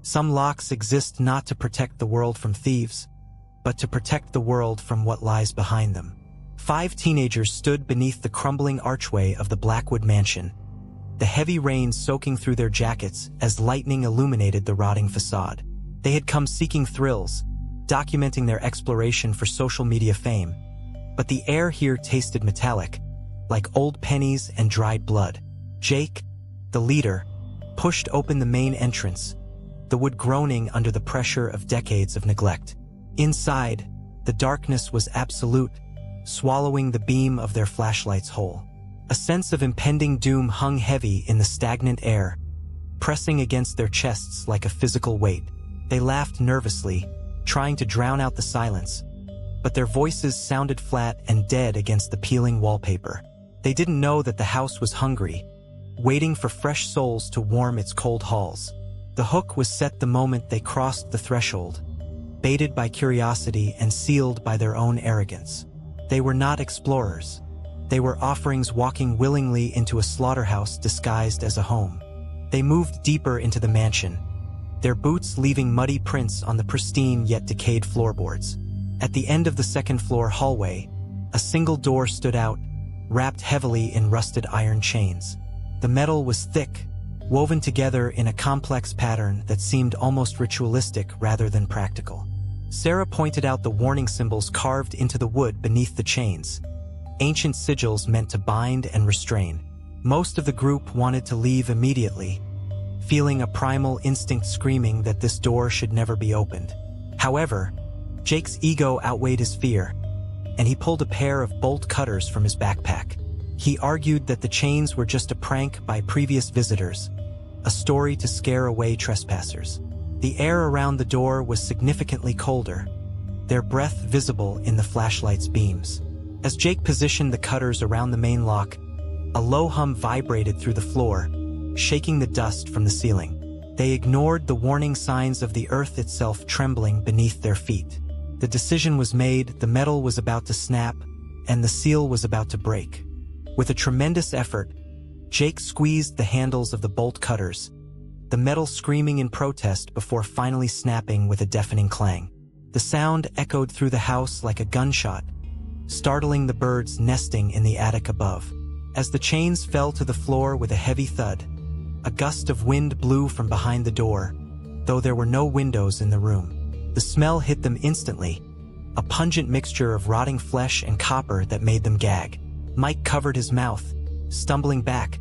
Some locks exist not to protect the world from thieves, but to protect the world from what lies behind them. 5 teenagers stood beneath the crumbling archway of the Blackwood mansion, the heavy rain soaking through their jackets as lightning illuminated the rotting facade. They had come seeking thrills, documenting their exploration for social media fame, but the air here tasted metallic, like old pennies and dried blood. Jake, the leader, pushed open the main entrance, the wood groaning under the pressure of decades of neglect. Inside, the darkness was absolute, swallowing the beam of their flashlights whole. A sense of impending doom hung heavy in the stagnant air, pressing against their chests like a physical weight. They laughed nervously, trying to drown out the silence, but their voices sounded flat and dead against the peeling wallpaper. They didn't know that the house was hungry, waiting for fresh souls to warm its cold halls. The hook was set the moment they crossed the threshold, baited by curiosity and sealed by their own arrogance. They were not explorers. They were offerings walking willingly into a slaughterhouse disguised as a home. They moved deeper into the mansion, their boots leaving muddy prints on the pristine yet decayed floorboards. At the end of the second-floor hallway, a single door stood out, wrapped heavily in rusted iron chains. The metal was thick, woven together in a complex pattern that seemed almost ritualistic rather than practical. Sarah pointed out the warning symbols carved into the wood beneath the chains, ancient sigils meant to bind and restrain. Most of the group wanted to leave immediately, feeling a primal instinct screaming that this door should never be opened. However, Jake's ego outweighed his fear, and he pulled a pair of bolt cutters from his backpack. He argued that the chains were just a prank by previous visitors, a story to scare away trespassers. The air around the door was significantly colder, their breath visible in the flashlight's beams. As Jake positioned the cutters around the main lock, a low hum vibrated through the floor, shaking the dust from the ceiling. They ignored the warning signs of the earth itself trembling beneath their feet. The decision was made, the metal was about to snap, and the seal was about to break. With a tremendous effort, Jake squeezed the handles of the bolt cutters, the metal screaming in protest before finally snapping with a deafening clang. The sound echoed through the house like a gunshot, startling the birds nesting in the attic above. As the chains fell to the floor with a heavy thud, a gust of wind blew from behind the door, though there were no windows in the room. The smell hit them instantly, a pungent mixture of rotting flesh and copper that made them gag. Mike covered his mouth, stumbling back,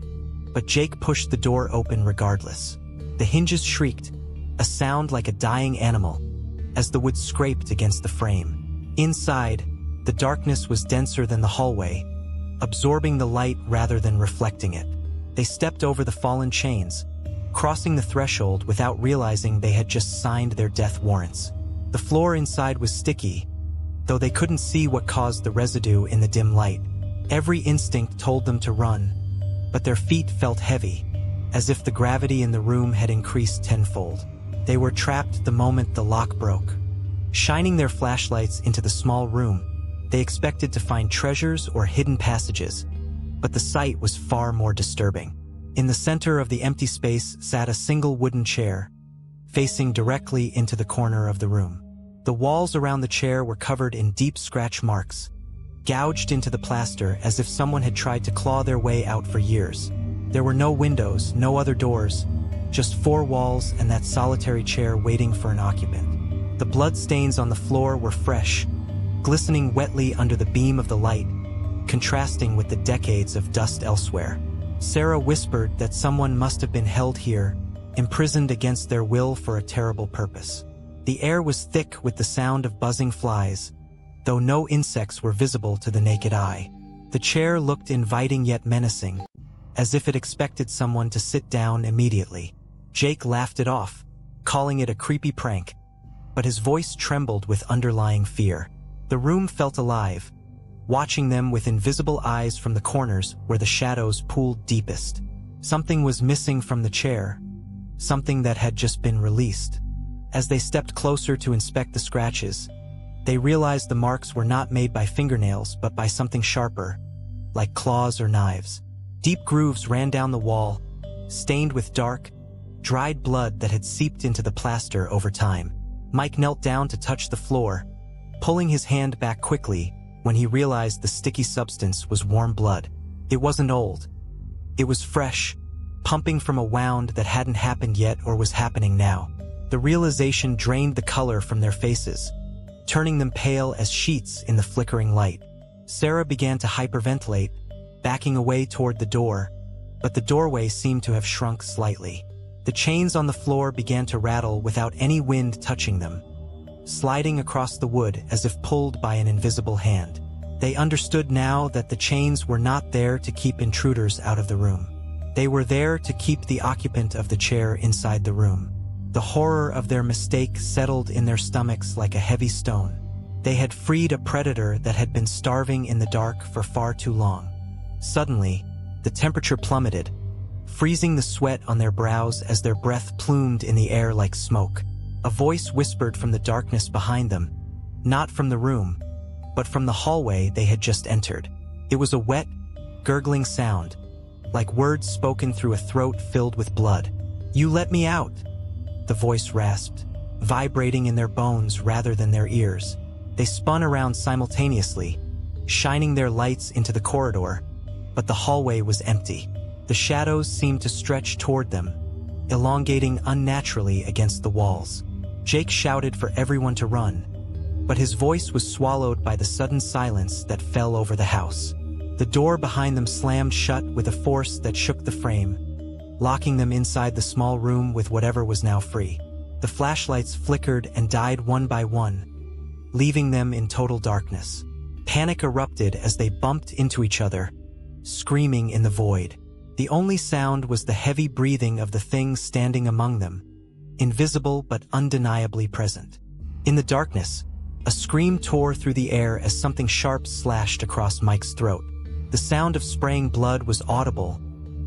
but Jake pushed the door open regardless. The hinges shrieked, a sound like a dying animal, as the wood scraped against the frame. Inside, the darkness was denser than the hallway, absorbing the light rather than reflecting it. They stepped over the fallen chains, crossing the threshold without realizing they had just signed their death warrants. The floor inside was sticky, though they couldn't see what caused the residue in the dim light. Every instinct told them to run, but their feet felt heavy, as if the gravity in the room had increased tenfold. They were trapped the moment the lock broke. Shining their flashlights into the small room, they expected to find treasures or hidden passages, but the sight was far more disturbing. In the center of the empty space sat a single wooden chair, facing directly into the corner of the room. The walls around the chair were covered in deep scratch marks, gouged into the plaster as if someone had tried to claw their way out for years. There were no windows, no other doors, just 4 walls and that solitary chair waiting for an occupant. The bloodstains on the floor were fresh, glistening wetly under the beam of the light, contrasting with the decades of dust elsewhere. Sarah whispered that someone must have been held here, imprisoned against their will for a terrible purpose. The air was thick with the sound of buzzing flies, though no insects were visible to the naked eye. The chair looked inviting yet menacing, as if it expected someone to sit down immediately. Jake laughed it off, calling it a creepy prank, but his voice trembled with underlying fear. The room felt alive, watching them with invisible eyes from the corners where the shadows pooled deepest. Something was missing from the chair, something that had just been released. As they stepped closer to inspect the scratches, they realized the marks were not made by fingernails but by something sharper, like claws or knives. Deep grooves ran down the wall, stained with dark, dried blood that had seeped into the plaster over time. Mike knelt down to touch the floor, pulling his hand back quickly when he realized the sticky substance was warm blood. It wasn't old. It was fresh, pumping from a wound that hadn't happened yet or was happening now. The realization drained the color from their faces, turning them pale as sheets in the flickering light. Sarah began to hyperventilate, backing away toward the door, but the doorway seemed to have shrunk slightly. The chains on the floor began to rattle without any wind touching them, sliding across the wood as if pulled by an invisible hand. They understood now that the chains were not there to keep intruders out of the room. They were there to keep the occupant of the chair inside the room. The horror of their mistake settled in their stomachs like a heavy stone. They had freed a predator that had been starving in the dark for far too long. Suddenly, the temperature plummeted, freezing the sweat on their brows as their breath plumed in the air like smoke. A voice whispered from the darkness behind them, not from the room, but from the hallway they had just entered. It was a wet, gurgling sound, like words spoken through a throat filled with blood. "You let me out," the voice rasped, vibrating in their bones rather than their ears. They spun around simultaneously, shining their lights into the corridor, but the hallway was empty. The shadows seemed to stretch toward them, elongating unnaturally against the walls. Jake shouted for everyone to run, but his voice was swallowed by the sudden silence that fell over the house. The door behind them slammed shut with a force that shook the frame, locking them inside the small room with whatever was now free. The flashlights flickered and died one by one, leaving them in total darkness. Panic erupted as they bumped into each other, screaming in the void. The only sound was the heavy breathing of the thing standing among them, invisible but undeniably present. In the darkness, a scream tore through the air as something sharp slashed across Mike's throat. The sound of spraying blood was audible,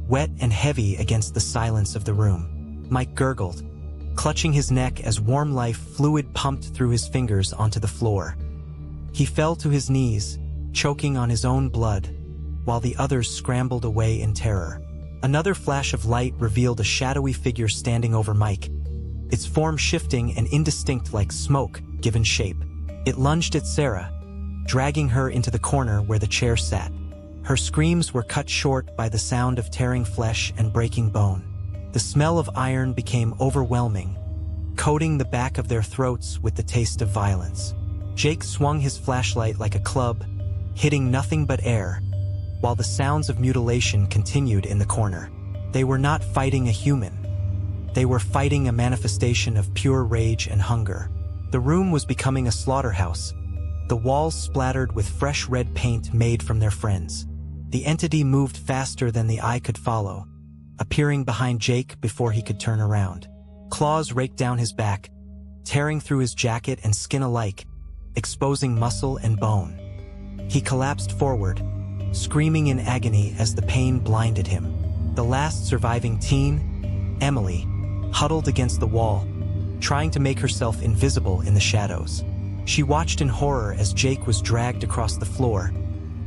wet and heavy against the silence of the room. Mike gurgled, clutching his neck as warm life fluid pumped through his fingers onto the floor. He fell to his knees, choking on his own blood, while the others scrambled away in terror. Another flash of light revealed a shadowy figure standing over Mike, its form shifting and indistinct like smoke given shape. It lunged at Sarah, dragging her into the corner where the chair sat. Her screams were cut short by the sound of tearing flesh and breaking bone. The smell of iron became overwhelming, coating the back of their throats with the taste of violence. Jake swung his flashlight like a club, hitting nothing but air, while the sounds of mutilation continued in the corner. They were not fighting a human. They were fighting a manifestation of pure rage and hunger. The room was becoming a slaughterhouse, the walls splattered with fresh red paint made from their friends. The entity moved faster than the eye could follow, appearing behind Jake before he could turn around. Claws raked down his back, tearing through his jacket and skin alike, exposing muscle and bone. He collapsed forward, screaming in agony as the pain blinded him. The last surviving teen, Emily, huddled against the wall, trying to make herself invisible in the shadows. She watched in horror as Jake was dragged across the floor,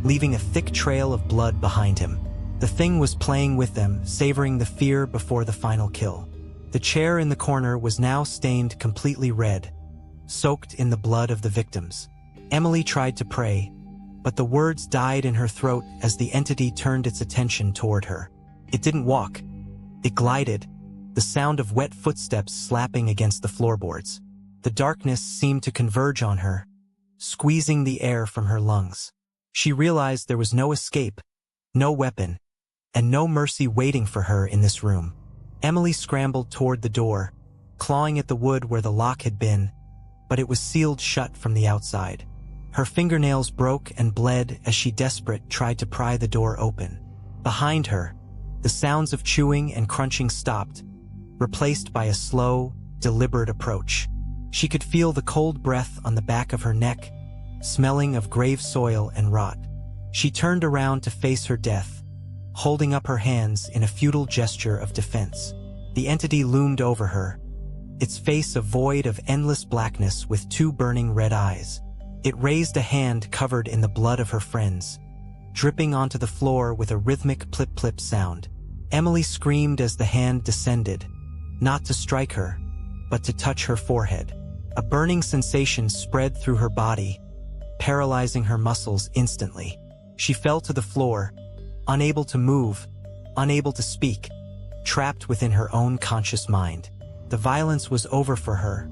leaving a thick trail of blood behind him. The thing was playing with them, savoring the fear before the final kill. The chair in the corner was now stained completely red, soaked in the blood of the victims. Emily tried to pray, but the words died in her throat as the entity turned its attention toward her. It didn't walk. It glided, the sound of wet footsteps slapping against the floorboards. The darkness seemed to converge on her, squeezing the air from her lungs. She realized there was no escape, no weapon, and no mercy waiting for her in this room. Emily scrambled toward the door, clawing at the wood where the lock had been, but it was sealed shut from the outside. Her fingernails broke and bled as she, desperate, tried to pry the door open. Behind her, the sounds of chewing and crunching stopped, replaced by a slow, deliberate approach. She could feel the cold breath on the back of her neck, smelling of grave soil and rot. She turned around to face her death, holding up her hands in a futile gesture of defense. The entity loomed over her, its face a void of endless blackness with two burning red eyes. It raised a hand covered in the blood of her friends, dripping onto the floor with a rhythmic plip-plip sound. Emily screamed as the hand descended, not to strike her, but to touch her forehead. A burning sensation spread through her body, paralyzing her muscles instantly. She fell to the floor, unable to move, unable to speak, trapped within her own conscious mind. The violence was over for her,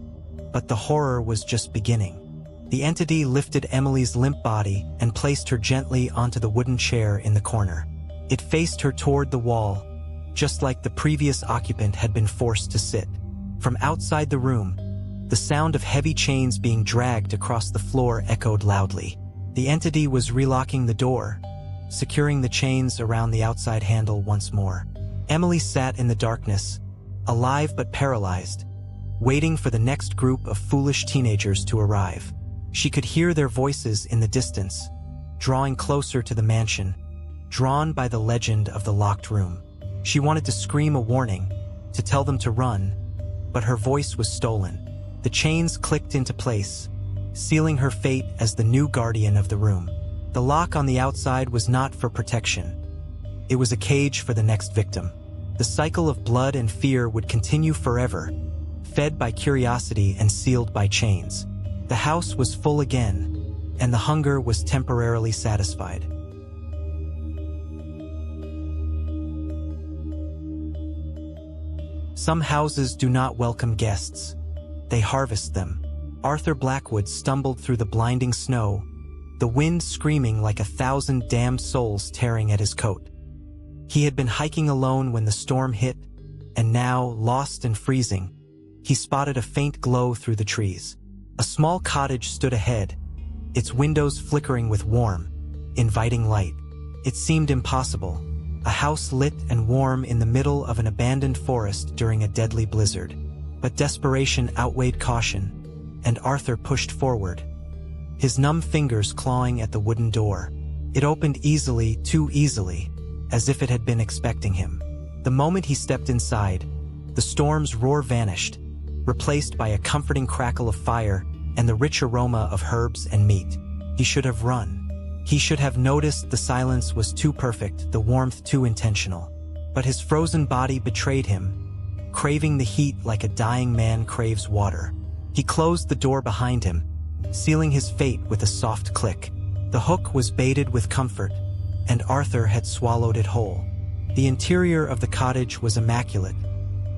but the horror was just beginning. The entity lifted Emily's limp body and placed her gently onto the wooden chair in the corner. It faced her toward the wall, just like the previous occupant had been forced to sit. From outside the room, the sound of heavy chains being dragged across the floor echoed loudly. The entity was relocking the door, securing the chains around the outside handle once more. Emily sat in the darkness, alive but paralyzed, waiting for the next group of foolish teenagers to arrive. She could hear their voices in the distance, drawing closer to the mansion, drawn by the legend of the locked room. She wanted to scream a warning, to tell them to run, but her voice was stolen. The chains clicked into place, sealing her fate as the new guardian of the room. The lock on the outside was not for protection. It was a cage for the next victim. The cycle of blood and fear would continue forever, fed by curiosity and sealed by chains. The house was full again, and the hunger was temporarily satisfied. Some houses do not welcome guests. They harvest them. Arthur Blackwood stumbled through the blinding snow, the wind screaming like 1,000 damned souls tearing at his coat. He had been hiking alone when the storm hit, and now, lost and freezing, he spotted a faint glow through the trees. A small cottage stood ahead, its windows flickering with warm, inviting light. It seemed impossible, a house lit and warm in the middle of an abandoned forest during a deadly blizzard. But desperation outweighed caution, and Arthur pushed forward, his numb fingers clawing at the wooden door. It opened easily, too easily, as if it had been expecting him. The moment he stepped inside, the storm's roar vanished, replaced by a comforting crackle of fire and the rich aroma of herbs and meat. He should have run. He should have noticed the silence was too perfect, the warmth too intentional. But his frozen body betrayed him, craving the heat like a dying man craves water. He closed the door behind him, sealing his fate with a soft click. The hook was baited with comfort, and Arthur had swallowed it whole. The interior of the cottage was immaculate,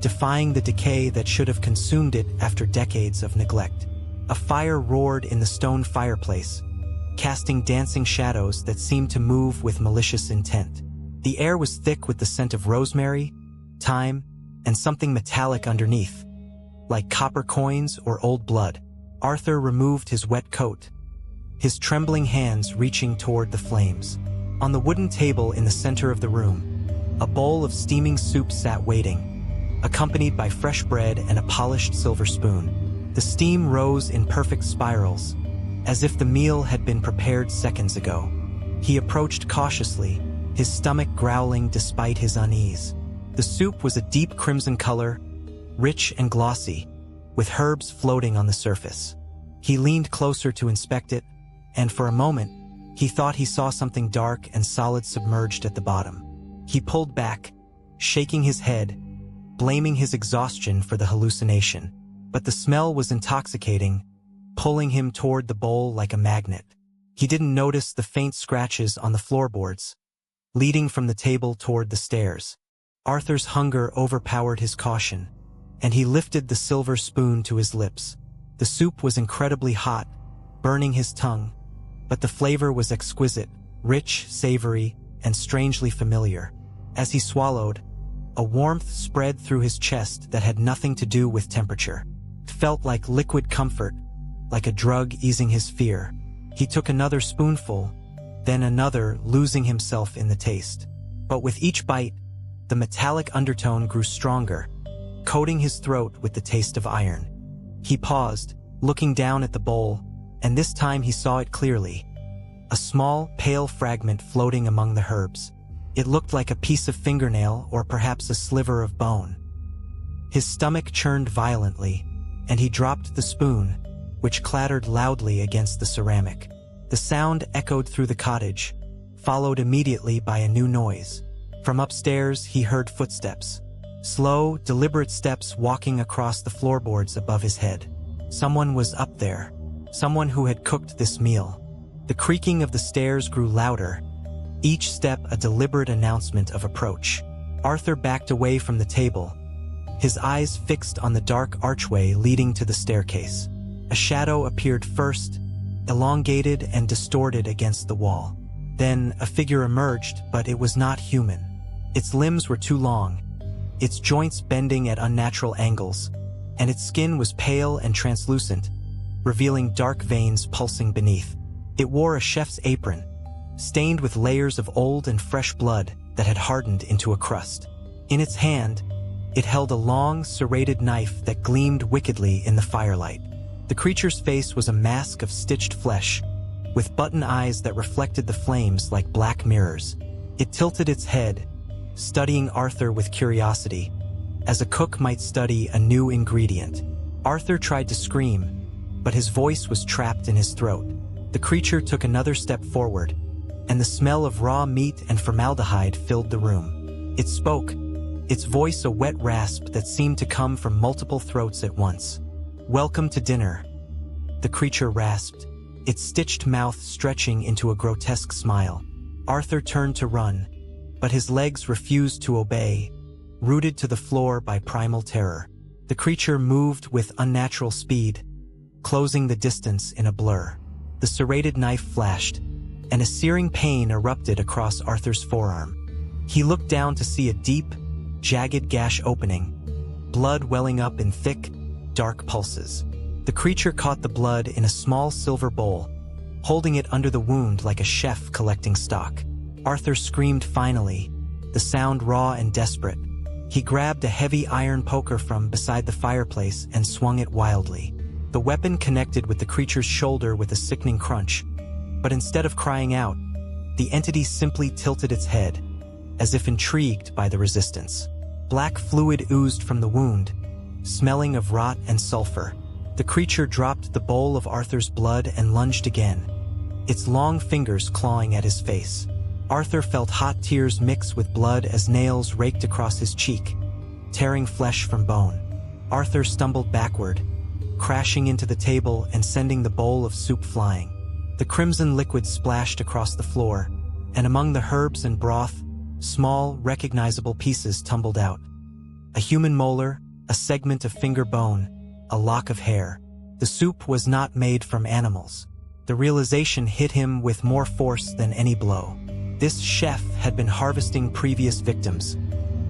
defying the decay that should have consumed it after decades of neglect. A fire roared in the stone fireplace, casting dancing shadows that seemed to move with malicious intent. The air was thick with the scent of rosemary, thyme, and something metallic underneath, like copper coins or old blood. Arthur removed his wet coat, his trembling hands reaching toward the flames. On the wooden table in the center of the room, a bowl of steaming soup sat waiting, accompanied by fresh bread and a polished silver spoon. The steam rose in perfect spirals, as if the meal had been prepared seconds ago. He approached cautiously, his stomach growling despite his unease. The soup was a deep crimson color, rich and glossy, with herbs floating on the surface. He leaned closer to inspect it, and for a moment, he thought he saw something dark and solid submerged at the bottom. He pulled back, shaking his head, blaming his exhaustion for the hallucination. But the smell was intoxicating, pulling him toward the bowl like a magnet. He didn't notice the faint scratches on the floorboards, leading from the table toward the stairs. Arthur's hunger overpowered his caution, and he lifted the silver spoon to his lips. The soup was incredibly hot, burning his tongue, but the flavor was exquisite, rich, savory, and strangely familiar. As he swallowed, a warmth spread through his chest that had nothing to do with temperature. It felt like liquid comfort, like a drug easing his fear. He took another spoonful, then another, losing himself in the taste. But with each bite, the metallic undertone grew stronger, coating his throat with the taste of iron. He paused, looking down at the bowl, and this time he saw it clearly. A small, pale fragment floating among the herbs. It looked like a piece of fingernail or perhaps a sliver of bone. His stomach churned violently, and he dropped the spoon, which clattered loudly against the ceramic. The sound echoed through the cottage, followed immediately by a new noise. From upstairs, he heard footsteps, Slow, deliberate steps walking across the floorboards above his head. Someone was up there. Someone who had cooked this meal. The creaking of the stairs grew louder, each step a deliberate announcement of approach. Arthur backed away from the table, his eyes fixed on the dark archway leading to the staircase. A shadow appeared first, elongated and distorted against the wall. Then a figure emerged, but it was not human. Its limbs were too long, its joints bending at unnatural angles, and its skin was pale and translucent, revealing dark veins pulsing beneath. It wore a chef's apron, stained with layers of old and fresh blood that had hardened into a crust. In its hand, it held a long, serrated knife that gleamed wickedly in the firelight. The creature's face was a mask of stitched flesh, with button eyes that reflected the flames like black mirrors. It tilted its head, studying Arthur with curiosity, as a cook might study a new ingredient. Arthur tried to scream, but his voice was trapped in his throat. The creature took another step forward, and the smell of raw meat and formaldehyde filled the room. It spoke, its voice a wet rasp that seemed to come from multiple throats at once. "Welcome to dinner," the creature rasped, its stitched mouth stretching into a grotesque smile. Arthur turned to run, but his legs refused to obey, rooted to the floor by primal terror. The creature moved with unnatural speed, closing the distance in a blur. The serrated knife flashed, and a searing pain erupted across Arthur's forearm. He looked down to see a deep, jagged gash opening, blood welling up in thick, dark pulses. The creature caught the blood in a small silver bowl, holding it under the wound like a chef collecting stock. Arthur screamed finally, the sound raw and desperate. He grabbed a heavy iron poker from beside the fireplace and swung it wildly. The weapon connected with the creature's shoulder with a sickening crunch, but instead of crying out, the entity simply tilted its head, as if intrigued by the resistance. Black fluid oozed from the wound, smelling of rot and sulfur. The creature dropped the bowl of Arthur's blood and lunged again, its long fingers clawing at his face. Arthur felt hot tears mix with blood as nails raked across his cheek, tearing flesh from bone. Arthur stumbled backward, crashing into the table and sending the bowl of soup flying. The crimson liquid splashed across the floor, and among the herbs and broth, small, recognizable pieces tumbled out. A human molar, a segment of finger bone, a lock of hair. The soup was not made from animals. The realization hit him with more force than any blow. This chef had been harvesting previous victims,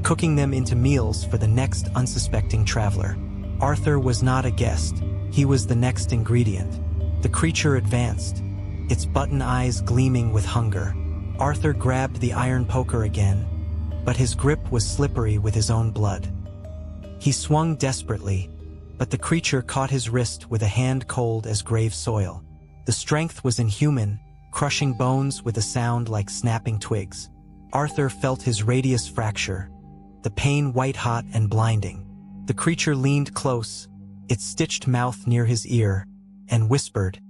cooking them into meals for the next unsuspecting traveler. Arthur was not a guest, he was the next ingredient. The creature advanced, its button eyes gleaming with hunger. Arthur grabbed the iron poker again, but his grip was slippery with his own blood. He swung desperately, but the creature caught his wrist with a hand cold as grave soil. The strength was inhuman, crushing bones with a sound like snapping twigs. Arthur felt his radius fracture, the pain white-hot and blinding. The creature leaned close, its stitched mouth near his ear, and whispered,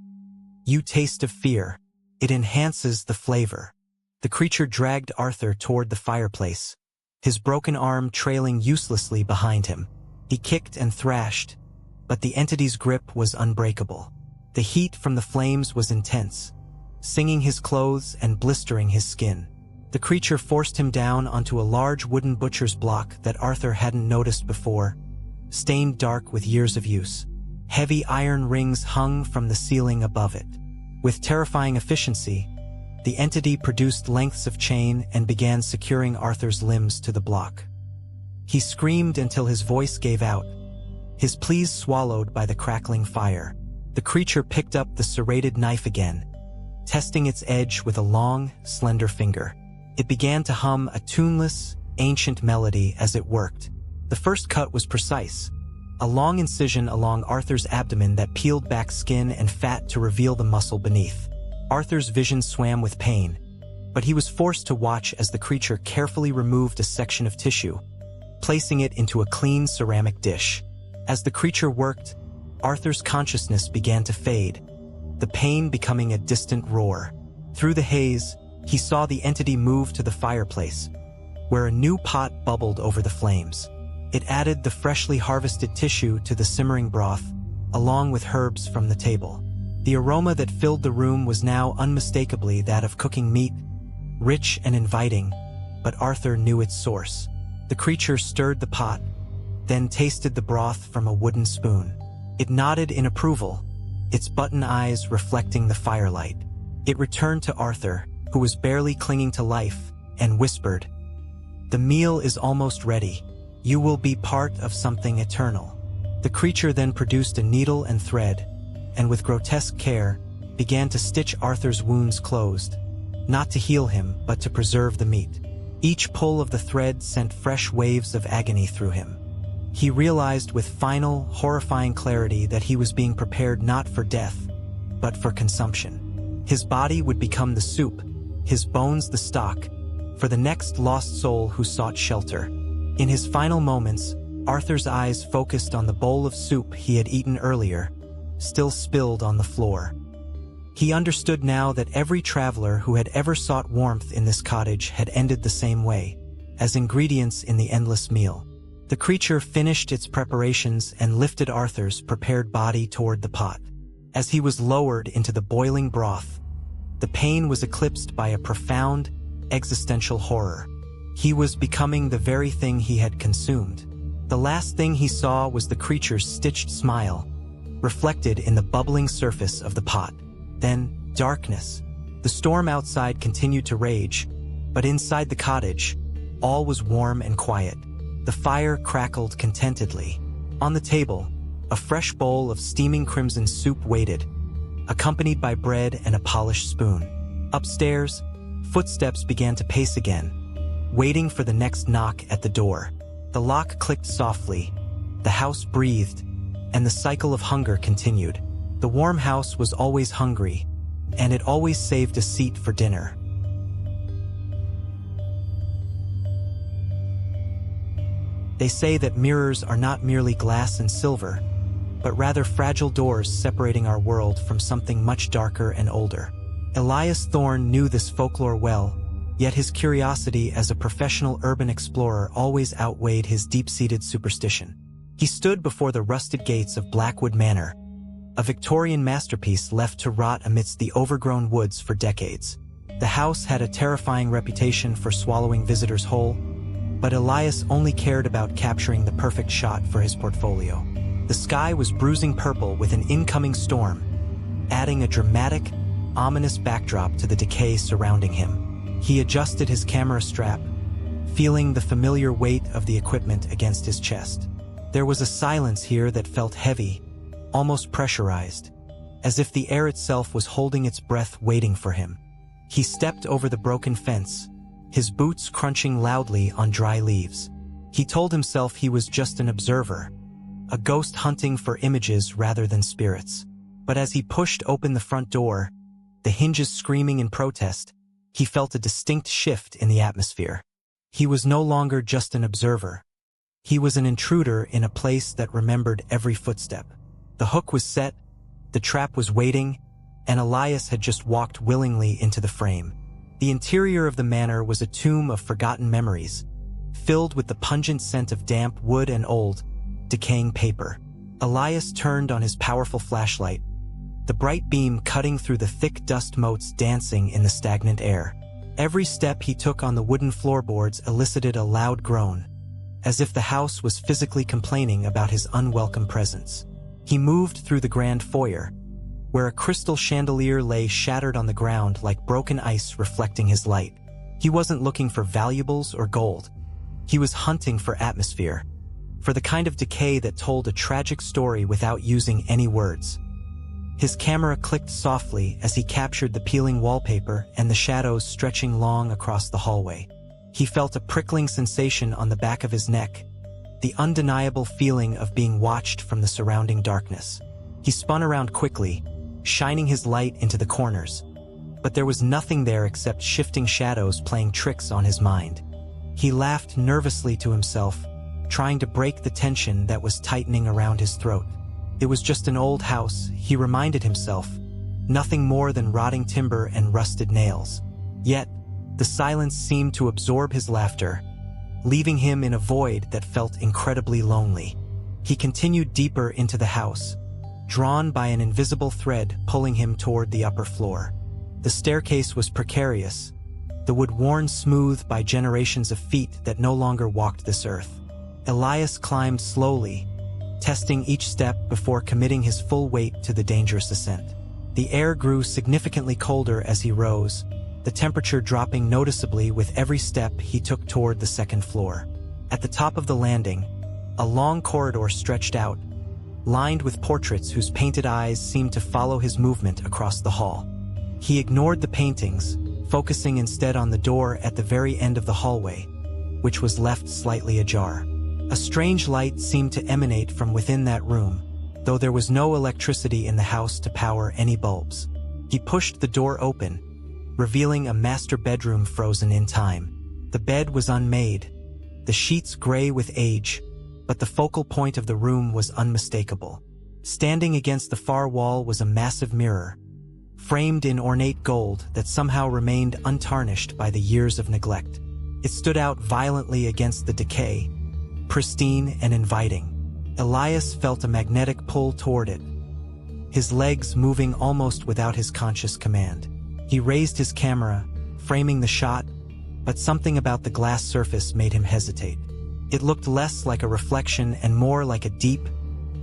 "You taste of fear. It enhances the flavor." The creature dragged Arthur toward the fireplace, his broken arm trailing uselessly behind him. He kicked and thrashed, but the entity's grip was unbreakable. The heat from the flames was intense, singing his clothes and blistering his skin. The creature forced him down onto a large wooden butcher's block that Arthur hadn't noticed before, stained dark with years of use. Heavy iron rings hung from the ceiling above it. With terrifying efficiency, the entity produced lengths of chain and began securing Arthur's limbs to the block. He screamed until his voice gave out, his pleas swallowed by the crackling fire. The creature picked up the serrated knife again, testing its edge with a long, slender finger. It began to hum a tuneless, ancient melody as it worked. The first cut was precise, a long incision along Arthur's abdomen that peeled back skin and fat to reveal the muscle beneath. Arthur's vision swam with pain, but he was forced to watch as the creature carefully removed a section of tissue, placing it into a clean ceramic dish. As the creature worked, Arthur's consciousness began to fade, the pain becoming a distant roar. Through the haze, he saw the entity move to the fireplace, where a new pot bubbled over the flames. It added the freshly harvested tissue to the simmering broth, along with herbs from the table. The aroma that filled the room was now unmistakably that of cooking meat, rich and inviting, but Arthur knew its source. The creature stirred the pot, then tasted the broth from a wooden spoon. It nodded in approval, its button eyes reflecting the firelight. It returned to Arthur, who was barely clinging to life, and whispered, "The meal is almost ready. You will be part of something eternal." The creature then produced a needle and thread, and with grotesque care, began to stitch Arthur's wounds closed, not to heal him, but to preserve the meat. Each pull of the thread sent fresh waves of agony through him. He realized with final, horrifying clarity that he was being prepared not for death, but for consumption. His body would become the soup, his bones the stock, for the next lost soul who sought shelter. In his final moments, Arthur's eyes focused on the bowl of soup he had eaten earlier, still spilled on the floor. He understood now that every traveler who had ever sought warmth in this cottage had ended the same way, as ingredients in the endless meal. The creature finished its preparations and lifted Arthur's prepared body toward the pot. As he was lowered into the boiling broth, the pain was eclipsed by a profound, existential horror. He was becoming the very thing he had consumed. The last thing he saw was the creature's stitched smile, reflected in the bubbling surface of the pot. Then, darkness. The storm outside continued to rage, but inside the cottage, all was warm and quiet. The fire crackled contentedly. On the table, a fresh bowl of steaming crimson soup waited, accompanied by bread and a polished spoon. Upstairs, footsteps began to pace again, waiting for the next knock at the door. The lock clicked softly, the house breathed, and the cycle of hunger continued. The warm house was always hungry, and it always saved a seat for dinner. They say that mirrors are not merely glass and silver, but rather fragile doors separating our world from something much darker and older. Elias Thorne knew this folklore well, yet his curiosity as a professional urban explorer always outweighed his deep-seated superstition. He stood before the rusted gates of Blackwood Manor, a Victorian masterpiece left to rot amidst the overgrown woods for decades. The house had a terrifying reputation for swallowing visitors whole, but Elias only cared about capturing the perfect shot for his portfolio. The sky was bruising purple with an incoming storm, adding a dramatic, ominous backdrop to the decay surrounding him. He adjusted his camera strap, feeling the familiar weight of the equipment against his chest. There was a silence here that felt heavy, almost pressurized, as if the air itself was holding its breath waiting for him. He stepped over the broken fence, his boots crunching loudly on dry leaves. He told himself he was just an observer, a ghost hunting for images rather than spirits. But as he pushed open the front door, the hinges screaming in protest, he felt a distinct shift in the atmosphere. He was no longer just an observer. He was an intruder in a place that remembered every footstep. The hook was set, the trap was waiting, and Elias had just walked willingly into the frame. The interior of the manor was a tomb of forgotten memories, filled with the pungent scent of damp wood and old, decaying paper. Elias turned on his powerful flashlight, the bright beam cutting through the thick dust motes dancing in the stagnant air. Every step he took on the wooden floorboards elicited a loud groan, as if the house was physically complaining about his unwelcome presence. He moved through the grand foyer, where a crystal chandelier lay shattered on the ground like broken ice reflecting his light. He wasn't looking for valuables or gold. He was hunting for atmosphere, for the kind of decay that told a tragic story without using any words. His camera clicked softly as he captured the peeling wallpaper and the shadows stretching long across the hallway. He felt a prickling sensation on the back of his neck, the undeniable feeling of being watched from the surrounding darkness. He spun around quickly, shining his light into the corners, but there was nothing there except shifting shadows playing tricks on his mind. He laughed nervously to himself, trying to break the tension that was tightening around his throat. It was just an old house, he reminded himself, nothing more than rotting timber and rusted nails. Yet, the silence seemed to absorb his laughter, leaving him in a void that felt incredibly lonely. He continued deeper into the house, drawn by an invisible thread pulling him toward the upper floor. The staircase was precarious, the wood worn smooth by generations of feet that no longer walked this earth. Elias climbed slowly, testing each step before committing his full weight to the dangerous ascent. The air grew significantly colder as he rose, the temperature dropping noticeably with every step he took toward the second floor. At the top of the landing, a long corridor stretched out, lined with portraits whose painted eyes seemed to follow his movement across the hall. He ignored the paintings, focusing instead on the door at the very end of the hallway, which was left slightly ajar. A strange light seemed to emanate from within that room, though there was no electricity in the house to power any bulbs. He pushed the door open, revealing a master bedroom frozen in time. The bed was unmade, the sheets gray with age, but the focal point of the room was unmistakable. Standing against the far wall was a massive mirror, framed in ornate gold that somehow remained untarnished by the years of neglect. It stood out violently against the decay, pristine and inviting. Elias felt a magnetic pull toward it, his legs moving almost without his conscious command. He raised his camera, framing the shot, but something about the glass surface made him hesitate. It looked less like a reflection and more like a deep,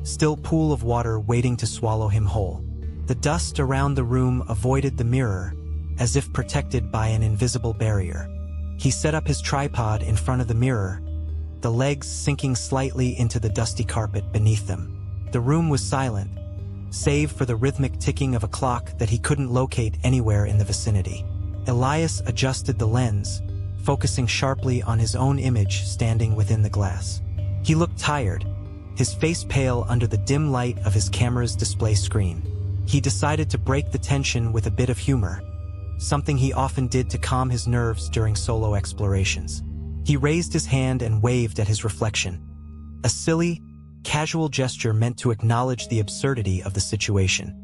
still pool of water waiting to swallow him whole. The dust around the room avoided the mirror, as if protected by an invisible barrier. He set up his tripod in front of the mirror, the legs sinking slightly into the dusty carpet beneath them. The room was silent, save for the rhythmic ticking of a clock that he couldn't locate anywhere in the vicinity. Elias adjusted the lens, focusing sharply on his own image standing within the glass. He looked tired, his face pale under the dim light of his camera's display screen. He decided to break the tension with a bit of humor, something he often did to calm his nerves during solo explorations. He raised his hand and waved at his reflection, a silly, casual gesture meant to acknowledge the absurdity of the situation.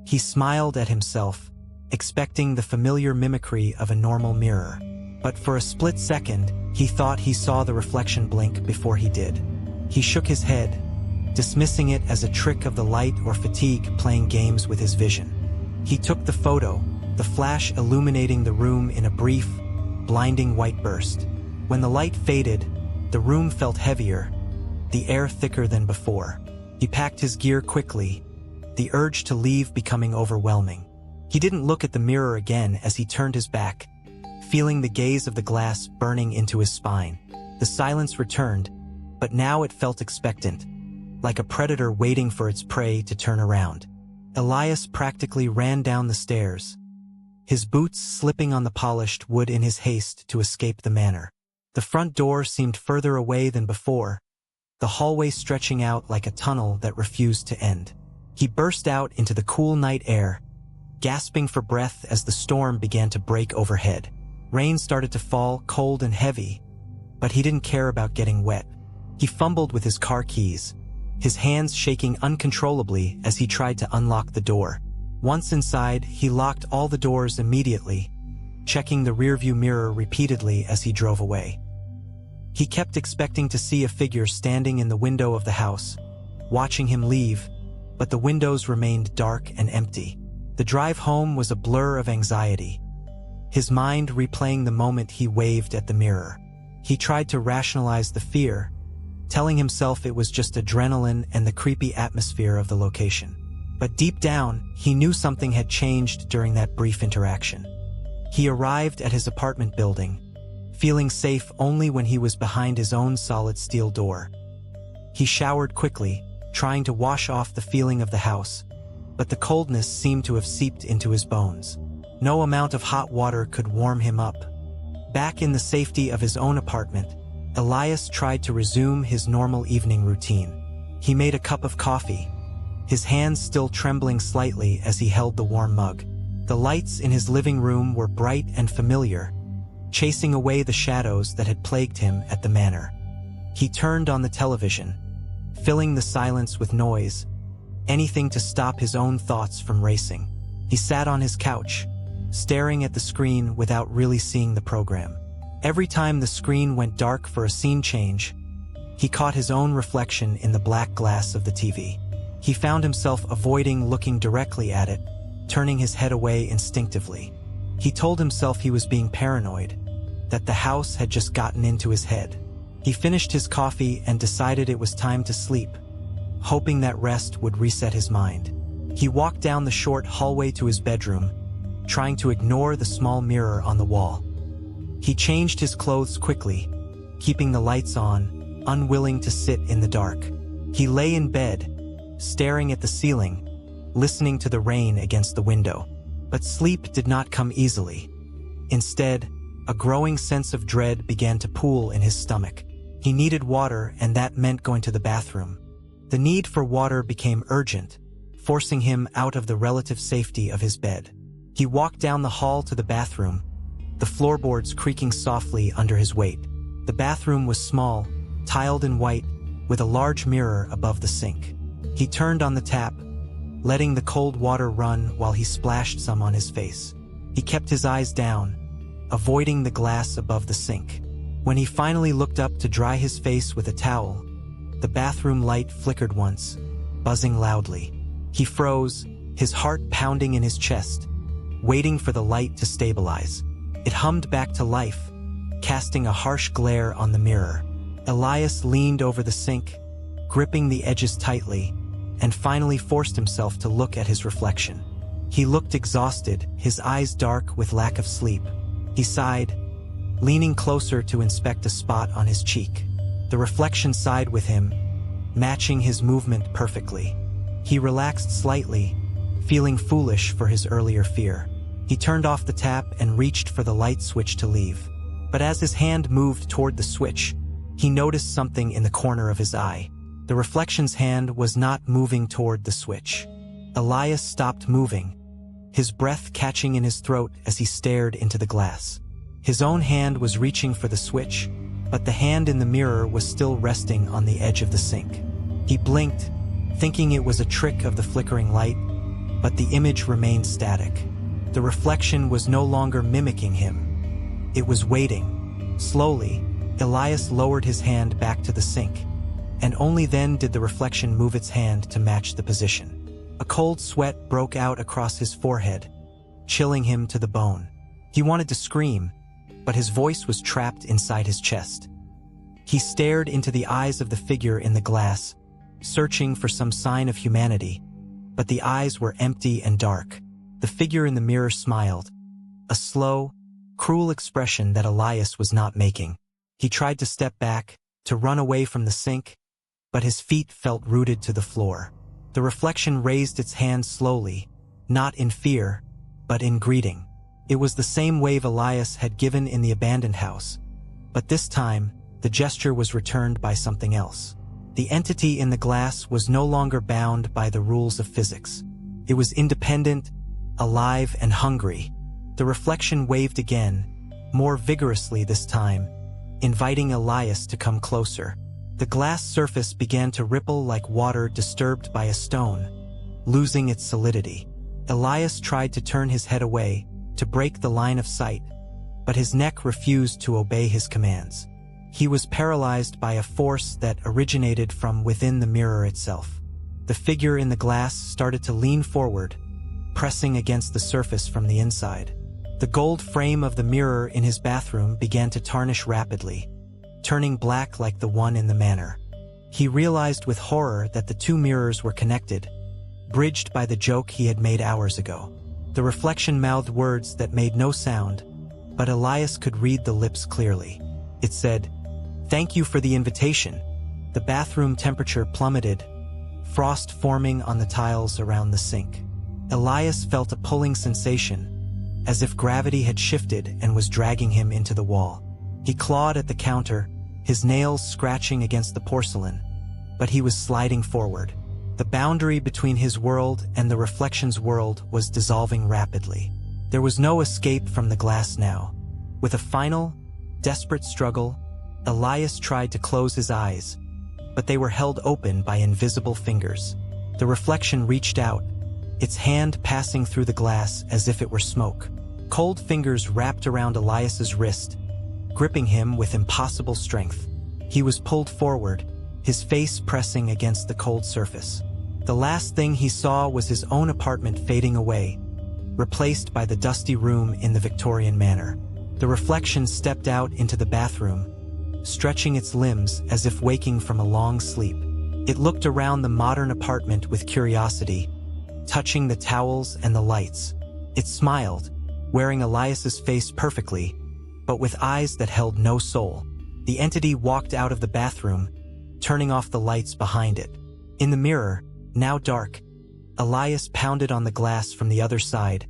He smiled at himself, expecting the familiar mimicry of a normal mirror. But for a split second, he thought he saw the reflection blink before he did. He shook his head, dismissing it as a trick of the light or fatigue playing games with his vision. He took the photo, the flash illuminating the room in a brief, blinding white burst. When the light faded, the room felt heavier, the air thicker than before. He packed his gear quickly, the urge to leave becoming overwhelming. He didn't look at the mirror again as he turned his back, feeling the gaze of the glass burning into his spine. The silence returned, but now it felt expectant, like a predator waiting for its prey to turn around. Elias practically ran down the stairs, his boots slipping on the polished wood in his haste to escape the manor. The front door seemed further away than before, the hallway stretching out like a tunnel that refused to end. He burst out into the cool night air, gasping for breath as the storm began to break overhead. Rain started to fall, cold and heavy, but he didn't care about getting wet. He fumbled with his car keys, his hands shaking uncontrollably as he tried to unlock the door. Once inside, he locked all the doors immediately, checking the rearview mirror repeatedly as he drove away. He kept expecting to see a figure standing in the window of the house, watching him leave, but the windows remained dark and empty. The drive home was a blur of anxiety, his mind replaying the moment he waved at the mirror. He tried to rationalize the fear, telling himself it was just adrenaline and the creepy atmosphere of the location. But deep down, he knew something had changed during that brief interaction. He arrived at his apartment building, feeling safe only when he was behind his own solid steel door. He showered quickly, trying to wash off the feeling of the house, but the coldness seemed to have seeped into his bones. No amount of hot water could warm him up. Back in the safety of his own apartment, Elias tried to resume his normal evening routine. He made a cup of coffee, his hands still trembling slightly as he held the warm mug. The lights in his living room were bright and familiar, chasing away the shadows that had plagued him at the manor. He turned on the television, filling the silence with noise, anything to stop his own thoughts from racing. He sat on his couch, staring at the screen without really seeing the program. Every time the screen went dark for a scene change, he caught his own reflection in the black glass of the TV. He found himself avoiding looking directly at it, turning his head away instinctively. He told himself he was being paranoid, that the house had just gotten into his head. He finished his coffee and decided it was time to sleep, hoping that rest would reset his mind. He walked down the short hallway to his bedroom, trying to ignore the small mirror on the wall. He changed his clothes quickly, keeping the lights on, unwilling to sit in the dark. He lay in bed, staring at the ceiling, listening to the rain against the window. But sleep did not come easily. Instead, a growing sense of dread began to pool in his stomach. He needed water, and that meant going to the bathroom. The need for water became urgent, forcing him out of the relative safety of his bed. He walked down the hall to the bathroom, the floorboards creaking softly under his weight. The bathroom was small, tiled in white, with a large mirror above the sink. He turned on the tap, letting the cold water run while he splashed some on his face. He kept his eyes down, avoiding the glass above the sink. When he finally looked up to dry his face with a towel, the bathroom light flickered once, buzzing loudly. He froze, his heart pounding in his chest, waiting for the light to stabilize. It hummed back to life, casting a harsh glare on the mirror. Elias leaned over the sink, gripping the edges tightly, and finally forced himself to look at his reflection. He looked exhausted, his eyes dark with lack of sleep. He sighed, leaning closer to inspect a spot on his cheek. The reflection sighed with him, matching his movement perfectly. He relaxed slightly, feeling foolish for his earlier fear. He turned off the tap and reached for the light switch to leave. But as his hand moved toward the switch, he noticed something in the corner of his eye. The reflection's hand was not moving toward the switch. Elias stopped moving, his breath catching in his throat as he stared into the glass. His own hand was reaching for the switch, but the hand in the mirror was still resting on the edge of the sink. He blinked, thinking it was a trick of the flickering light, but the image remained static. The reflection was no longer mimicking him. It was waiting. Slowly, Elias lowered his hand back to the sink, and only then did the reflection move its hand to match the position. A cold sweat broke out across his forehead, chilling him to the bone. He wanted to scream, but his voice was trapped inside his chest. He stared into the eyes of the figure in the glass, searching for some sign of humanity, but the eyes were empty and dark. The figure in the mirror smiled, a slow, cruel expression that Elias was not making. He tried to step back, to run away from the sink, but his feet felt rooted to the floor. The reflection raised its hand slowly, not in fear, but in greeting. It was the same wave Elias had given in the abandoned house, but this time, the gesture was returned by something else. The entity in the glass was no longer bound by the rules of physics. It was independent, alive, and hungry. The reflection waved again, more vigorously this time, inviting Elias to come closer. The glass surface began to ripple like water disturbed by a stone, losing its solidity. Elias tried to turn his head away, to break the line of sight, but his neck refused to obey his commands. He was paralyzed by a force that originated from within the mirror itself. The figure in the glass started to lean forward, pressing against the surface from the inside. The gold frame of the mirror in his bathroom began to tarnish rapidly, turning black like the one in the manor. He realized with horror that the two mirrors were connected, bridged by the joke he had made hours ago. The reflection mouthed words that made no sound, but Elias could read the lips clearly. It said, "Thank you for the invitation." The bathroom temperature plummeted, frost forming on the tiles around the sink. Elias felt a pulling sensation, as if gravity had shifted and was dragging him into the wall. He clawed at the counter, his nails scratching against the porcelain, but he was sliding forward. The boundary between his world and the reflection's world was dissolving rapidly. There was no escape from the glass now. With a final, desperate struggle, Elias tried to close his eyes, but they were held open by invisible fingers. The reflection reached out, its hand passing through the glass as if it were smoke. Cold fingers wrapped around Elias's wrist, gripping him with impossible strength. He was pulled forward, his face pressing against the cold surface. The last thing he saw was his own apartment fading away, replaced by the dusty room in the Victorian manor. The reflection stepped out into the bathroom, stretching its limbs as if waking from a long sleep. It looked around the modern apartment with curiosity, touching the towels and the lights. It smiled, wearing Elias's face perfectly, but with eyes that held no soul. The entity walked out of the bathroom, turning off the lights behind it. In the mirror, now dark, Elias pounded on the glass from the other side,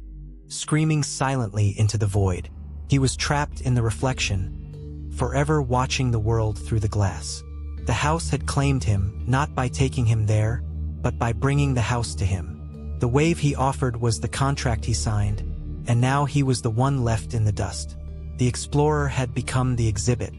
screaming silently into the void. He was trapped in the reflection, forever watching the world through the glass. The house had claimed him, not by taking him there, but by bringing the house to him. The wave he offered was the contract he signed, and now he was the one left in the dust. The explorer had become the exhibit,